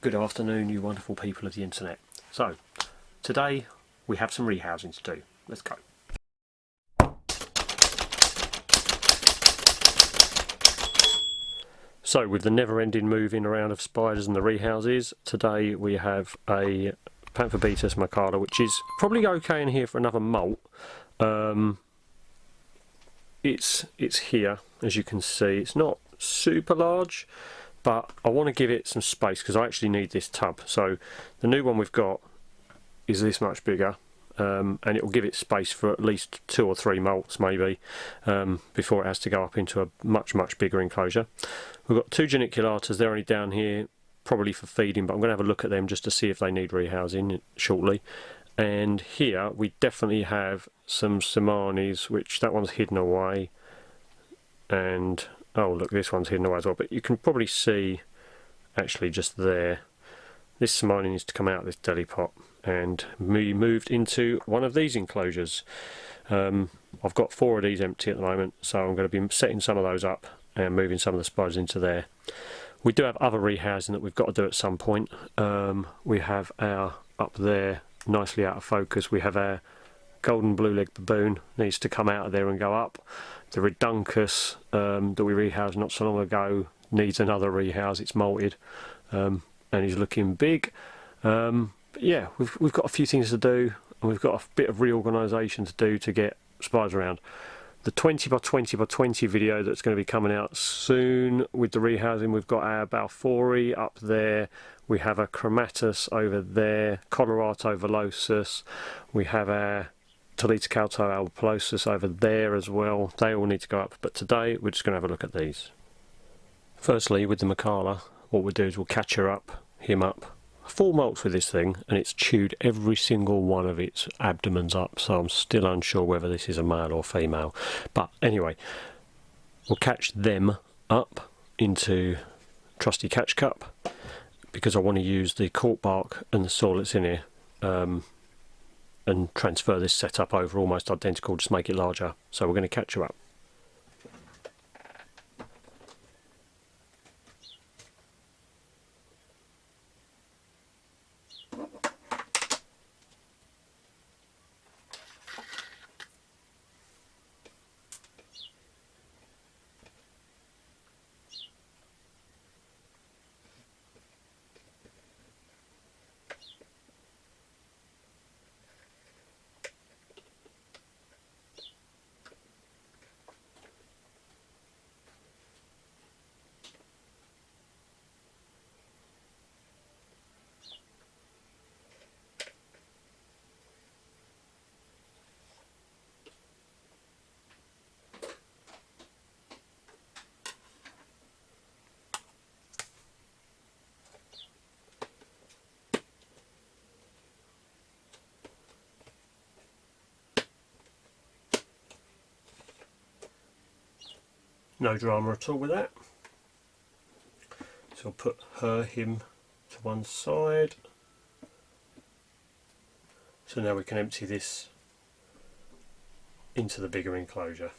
Good afternoon, you wonderful people of the internet. So, today we have some rehousing to do. Let's go. So, with the never-ending moving around of spiders and the rehouses, today we have a Pamphobeteus machala, which is probably okay in here for another molt. It's here, as you can see. It's not super large, but I want to give it some space because I actually need this tub. So the new one we've got is this much bigger, and it will give it space for at least 2 or 3 molts maybe, before it has to go up into a much bigger enclosure. We've got 2 geniculatas. They're only down here probably for feeding, but I'm going to have a look at them just to see if they need rehousing shortly. And here we definitely have some seemannis, which that one's hidden away, and oh look, this one's hidden away as well, but you can probably see actually just there, this seemanni needs to come out of this deli pot and be moved into one of these enclosures. I've got 4 of these empty at the moment, so I'm going to be setting some of those up and moving some of the spiders into there. We do have other rehousing that we've got to do at some point. We have our, up there, nicely out of focus, we have our golden blue-legged baboon, needs to come out of there and go up. The reduncus that we rehoused not so long ago needs another rehouse. It's molted, and he's looking big. But yeah, we've got a few things to do, and we've got a bit of reorganisation to do to get spiders around. The 20 by 20 by 20 video that's going to be coming out soon with the rehousing, we've got our Balfouri up there, we have a Chromatus over there, Colorado velosus, we have our Testaceomaculata over there as well. They all need to go up, but today we're just going to have a look at these. Firstly, with the machala, what we'll do is we'll catch him up. 4 molts with this thing, and it's chewed every single one of its abdomens up, so I'm still unsure whether this is a male or female. But anyway, we'll catch them up into trusty catch cup, because I want to use the cork bark and the soil that's in here, and transfer this setup over almost identical, just make it larger. So we're going to catch her up. No drama at all with that. So I'll put him to one side. So now we can empty this into the bigger enclosure.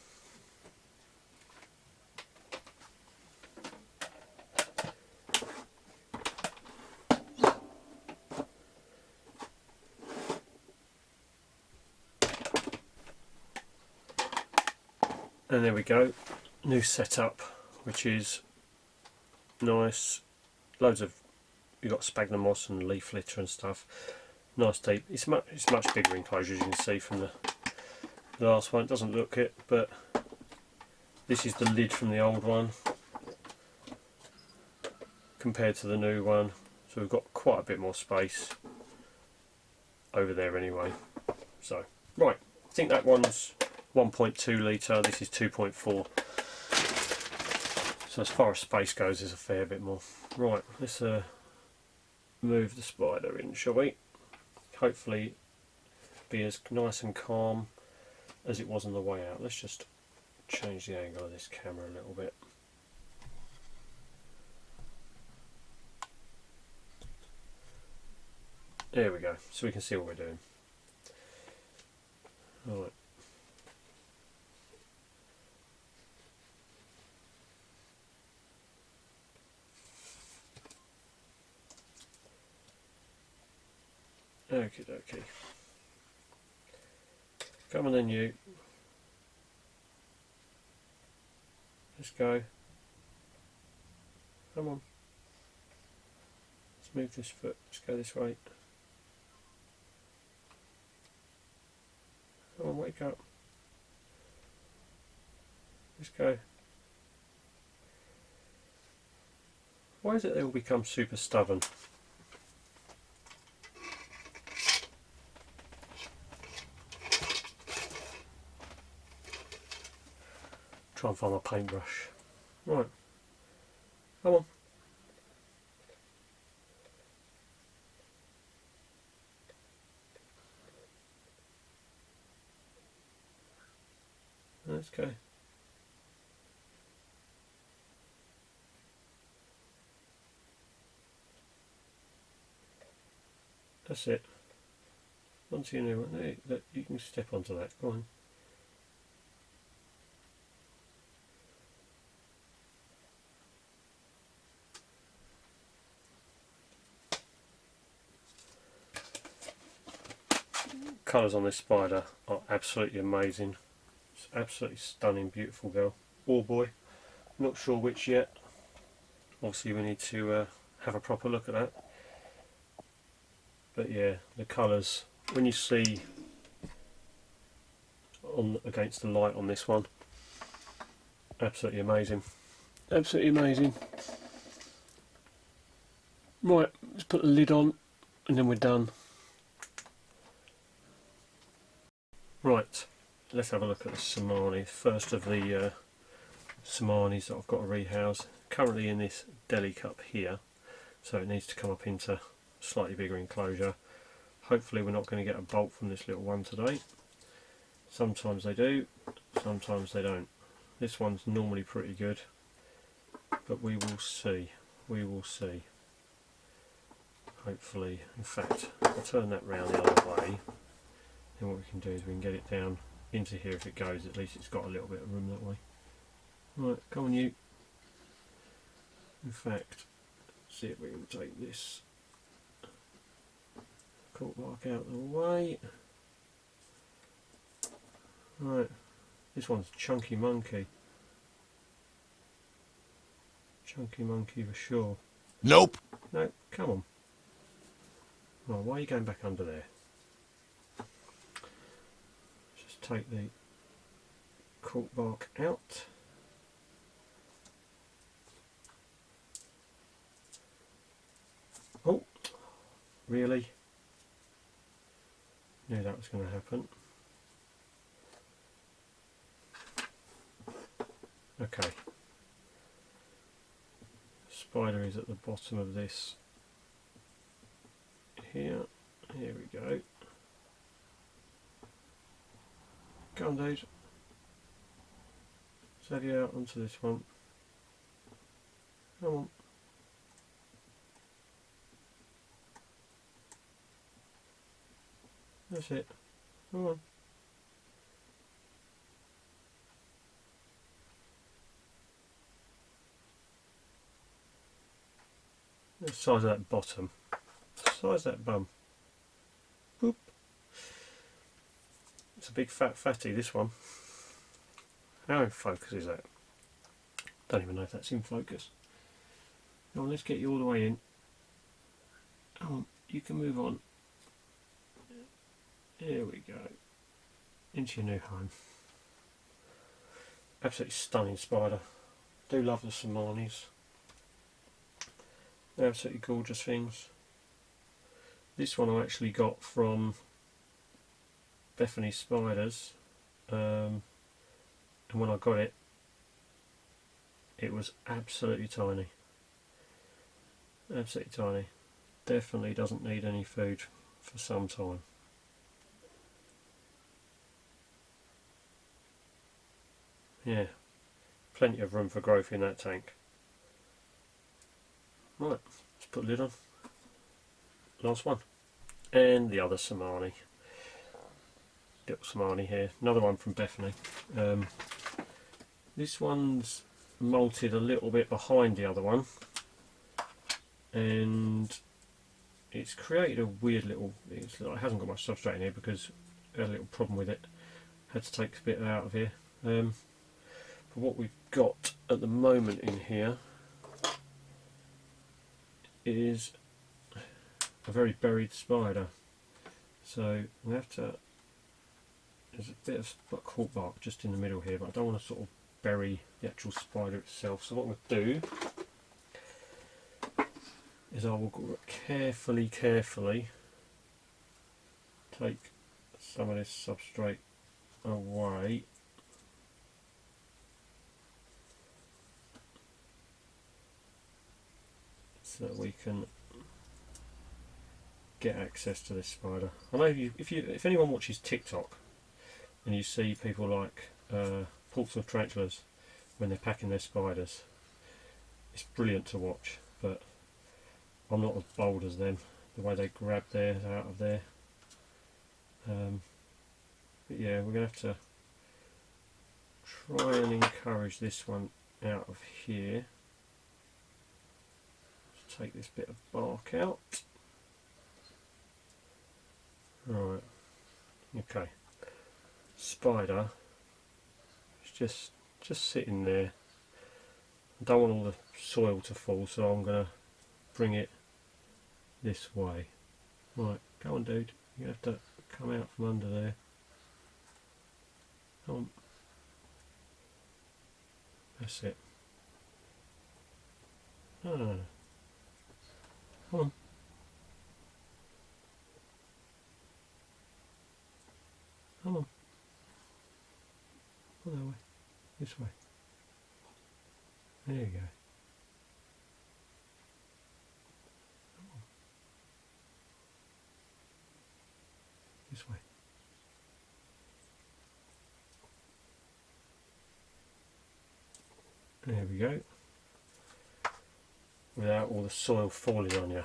And there we go. New setup, which is nice. Loads of, you've got sphagnum moss and leaf litter and stuff. Nice deep. It's much bigger enclosure, as you can see from the last one. It doesn't look it, but this is the lid from the old one compared to the new one. So we've got quite a bit more space over there anyway. So right, I think that one's 1.2 litre. This is 2.4. So as far as space goes, there's a fair bit more. Right, let's move the spider in, shall we? Hopefully be as nice and calm as it was on the way out. Let's just change the angle of this camera a little bit. There we go, so we can see what we're doing. Right. Okie dokie. Come on then, you. Let's go. Come on. Let's move this foot. Let's go this way. Come on, wake up. Let's go. Why is it they all become super stubborn? Try and find my paintbrush. Right. Come on. Let's go. That's it. Onto your new one. Hey, look, you can step onto that. Go on. Colours on this spider are absolutely amazing. It's absolutely stunning, beautiful girl. Or boy. Not sure which yet. Obviously we need to have a proper look at that. But yeah, the colours, when you see on against the light on this one, absolutely amazing. Absolutely amazing. Right, let's put the lid on and then we're done. Right, let's have a look at the seemanni. First of the seemannis that I've got to rehouse. Currently in this deli cup here, so it needs to come up into a slightly bigger enclosure. Hopefully we're not going to get a bolt from this little one today. Sometimes they do, sometimes they don't. This one's normally pretty good, but we will see. We will see. Hopefully, in fact, I'll turn that round the other way. Then what we can do is we can get it down into here if it goes. At least it's got a little bit of room that way. Right, come on you. In fact, see if we can take this cork mark out of the way. Right, this one's Chunky Monkey. Chunky Monkey for sure. Nope. No, come on. Oh, why are you going back under there? Just take the cork bark out. Oh, really? Knew that was going to happen. Okay. Spider is at the bottom of this here. Here we go. Come on, dude. Set you out onto this one. Come on. That's it. Come on. The size of that bottom. The size of that bum. Boop. It's a big fat fatty, this one. How in focus is that? Don't even know if that's in focus. Come on, let's get you all the way in. Come on, you can move on. Here we go. Into your new home. Absolutely stunning spider. Do love the seemannis. They're absolutely gorgeous things. This one I actually got from Bethany Spiders, and when I got it, it was absolutely tiny. Absolutely tiny. Definitely doesn't need any food for some time. Yeah, plenty of room for growth in that tank. Right, let's put the lid on. Last one. And the other seemanni. Little seemanni here. Another one from Bethany. This one's molted a little bit behind the other one. And it's created a weird little, it hasn't got much substrate in here because I had a little problem with it. Had to take a bit out of here. But what we've got at the moment in here is a very buried spider. So we have to, there's a bit of cork bark just in the middle here, but I don't want to sort of bury the actual spider itself. So what I'm going to do is I will carefully take some of this substrate away, so that we can get access to this spider. I know if anyone watches TikTok and you see people like Portsmouth tarantulas when they're packing their spiders, it's brilliant to watch, but I'm not as bold as them, the way they grab theirs out of there. But yeah, we're going to have to try and encourage this one out of here. Let's take this bit of bark out. Right, okay. Spider is just sitting there. I don't want all the soil to fall, so I'm going to bring it this way. Right, go on dude, you have to come out from under there. Come on. That's it. No. Come on. Come on. Go that way. This way. There you go. Come on. This way. There we go. Without all the soil falling on you.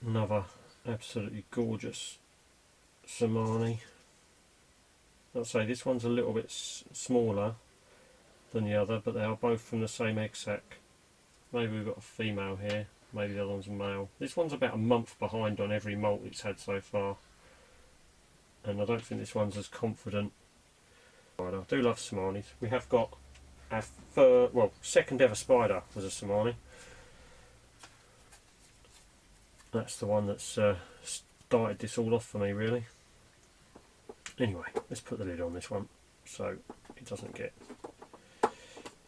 Another absolutely gorgeous seemanni. I'll say this one's a little bit smaller than the other, but they are both from the same egg sac. Maybe we've got a female here, maybe the other one's a male. This one's about a month behind on every molt it's had so far, and I don't think this one's as confident. I do love seemannis. We have got our second ever spider was a seemanni. That's the one that's started this all off for me, really. Anyway, let's put the lid on this one so it doesn't get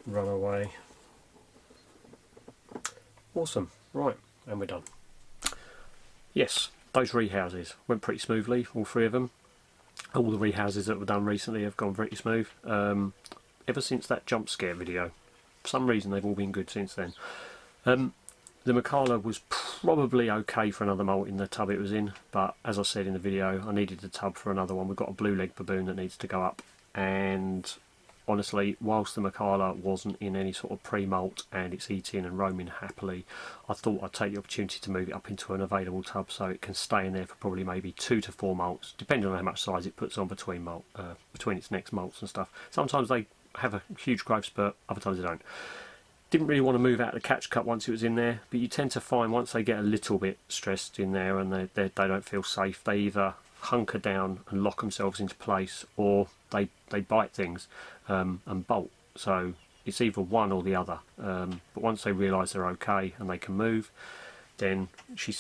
run away. Awesome. Right, and we're done. Yes, those rehouses went pretty smoothly, all three of them. All the rehouses that were done recently have gone pretty smooth. Ever since that jump scare video. For some reason they've all been good since then. The machala was probably okay for another molt in the tub it was in, but as I said in the video, I needed a tub for another one. We've got a blue leg baboon that needs to go up, and honestly, whilst the machala wasn't in any sort of pre-molt and it's eating and roaming happily, I thought I'd take the opportunity to move it up into an available tub so it can stay in there for probably maybe 2 to 4 molts, depending on how much size it puts on between its next molts and stuff. Sometimes they have a huge growth spurt, other times they don't. Didn't really want to move out of the catch cup once it was in there, but you tend to find once they get a little bit stressed in there and they don't feel safe, they either hunker down and lock themselves into place, or they bite things and bolt. So it's either one or the other. But once they realise they're okay and they can move, then he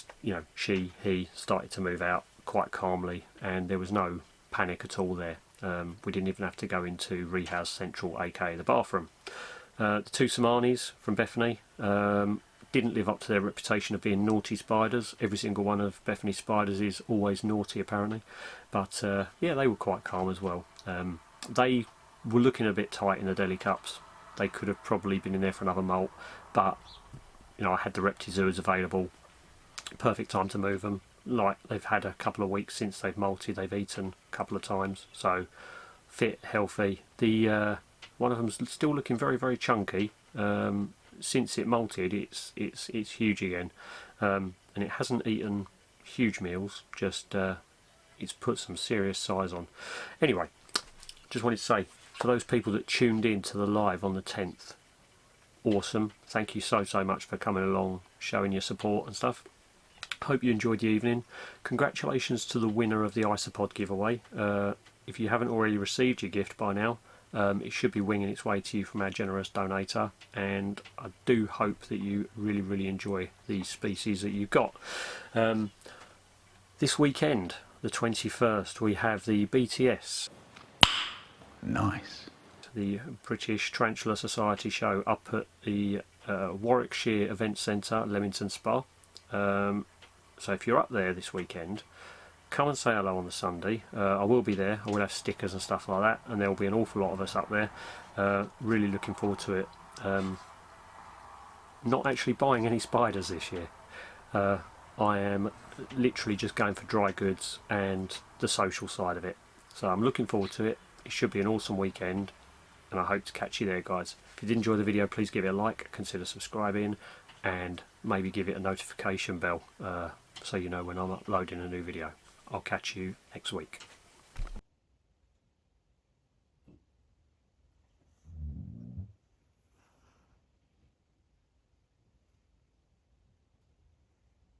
started to move out quite calmly, and there was no panic at all there. We didn't even have to go into Rehouse Central, aka the bathroom. The two seemannis from Bethany didn't live up to their reputation of being naughty spiders. Every single one of Bethany's spiders is always naughty, apparently. But yeah, they were quite calm as well. They were looking a bit tight in the deli cups. They could have probably been in there for another molt, but I had the Reptizoos available. Perfect time to move them. Like, they've had a couple of weeks since they've molted. They've eaten a couple of times, so fit, healthy. The one of them's still looking very, very chunky. Since it molted, it's huge again, and it hasn't eaten huge meals. Just it's put some serious size on. Anyway, just wanted to say for those people that tuned in to the live on the 10th, awesome. Thank you so much for coming along, showing your support and stuff. Hope you enjoyed the evening. Congratulations to the winner of the Isopod giveaway. If you haven't already received your gift by now, it should be winging its way to you from our generous donator, and I do hope that you really enjoy these species that you've got. This weekend, the 21st, we have the BTS. Nice. The British Tarantula Society show up at the Warwickshire Event Centre, Leamington Spa. So if you're up there this weekend, come and say hello on the Sunday. I will be there. I will have stickers and stuff like that, and there will be an awful lot of us up there. Really looking forward to it. Not actually buying any spiders this year. I am literally just going for dry goods and the social side of it. So I'm looking forward to it. It should be an awesome weekend, and I hope to catch you there, guys. If you did enjoy the video, please give it a like, consider subscribing, and maybe give it a notification bell so you know when I'm uploading a new video. I'll catch you next week.